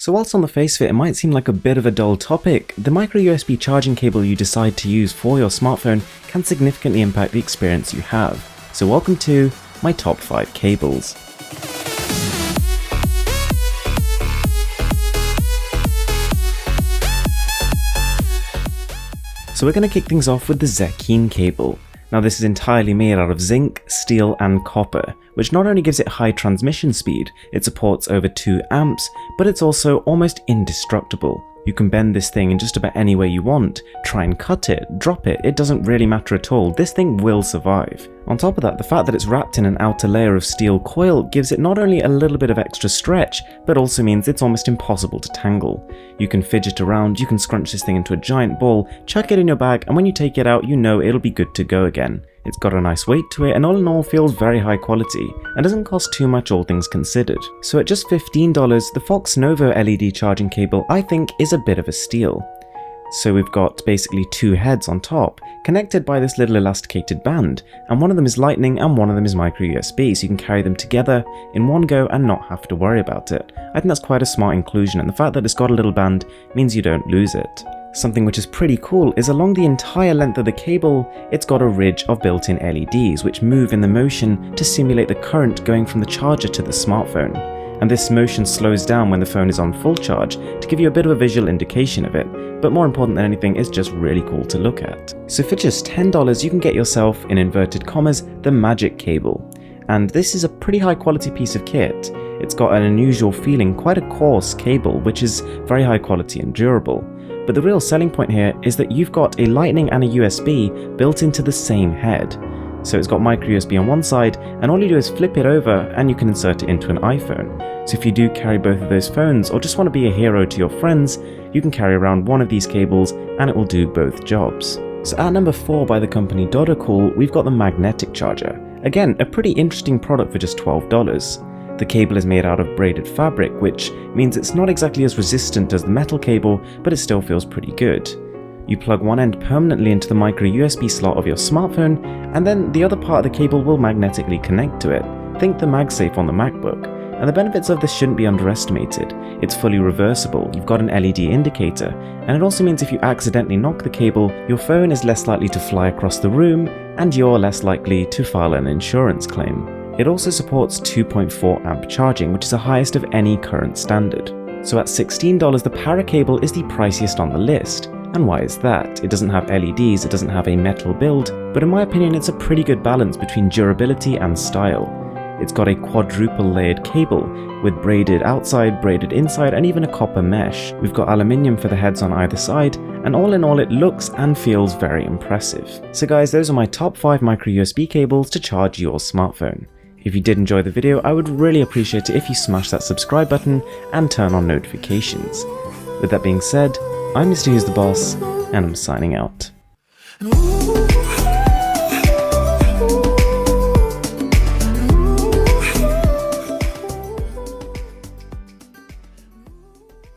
So whilst on the face of it, it might seem like a bit of a dull topic, the micro USB charging cable you decide to use for your smartphone can significantly impact the experience you have. So welcome to my top 5 cables. So we're going to kick things off with the Zeceen cable. Now this is entirely made out of zinc, steel and copper, which not only gives it high transmission speed, it supports over 2 amps, but it's also almost indestructible. You can bend this thing in just about any way you want, try and cut it, drop it, it doesn't really matter at all, this thing will survive. On top of that, the fact that it's wrapped in an outer layer of steel coil gives it not only a little bit of extra stretch, but also means it's almost impossible to tangle. You can fidget around, you can scrunch this thing into a giant ball, chuck it in your bag, and when you take it out, you know it'll be good to go again. It's got a nice weight to it, and all in all feels very high quality, and doesn't cost too much all things considered. So at just $15, the Foxnovo LED charging cable I think is a bit of a steal. So we've got basically 2 heads on top, connected by this little elasticated band, and one of them is lightning and one of them is micro USB, so you can carry them together in one go and not have to worry about it. I think that's quite a smart inclusion, and the fact that it's got a little band means you don't lose it. Something which is pretty cool is along the entire length of the cable, it's got a ridge of built-in LEDs which move in the motion to simulate the current going from the charger to the smartphone. And this motion slows down when the phone is on full charge to give you a bit of a visual indication of it, but more important than anything, it's just really cool to look at. So for just $10 you can get yourself, in inverted commas, the Magic cable. And this is a pretty high quality piece of kit. It's got an unusual feeling, quite a coarse cable, which is very high quality and durable. But the real selling point here is that you've got a lightning and a USB built into the same head. So it's got micro USB on one side, and all you do is flip it over and you can insert it into an iPhone. So if you do carry both of those phones or just want to be a hero to your friends, you can carry around one of these cables and it will do both jobs. So at number 4 by the company Dodocool, we've got the magnetic charger. Again, a pretty interesting product for just $12. The cable is made out of braided fabric, which means it's not exactly as resistant as the metal cable, but it still feels pretty good. You plug one end permanently into the micro USB slot of your smartphone, and then the other part of the cable will magnetically connect to it. Think the MagSafe on the MacBook. And the benefits of this shouldn't be underestimated. It's fully reversible, you've got an LED indicator, and it also means if you accidentally knock the cable, your phone is less likely to fly across the room, and you're less likely to file an insurance claim. It also supports 2.4 amp charging, which is the highest of any current standard. So at $16, the Paracable is the priciest on the list. And why is that? It doesn't have LEDs, it doesn't have a metal build, but in my opinion it's a pretty good balance between durability and style. It's got a quadruple layered cable with braided outside, braided inside, and even a copper mesh. We've got aluminium for the heads on either side, and all in all it looks and feels very impressive. So guys, those are my top 5 micro USB cables to charge your smartphone. If you did enjoy the video, I would really appreciate it if you smash that subscribe button and turn on notifications. With that being said, I'm Mrwhosetheboss, and I'm signing out.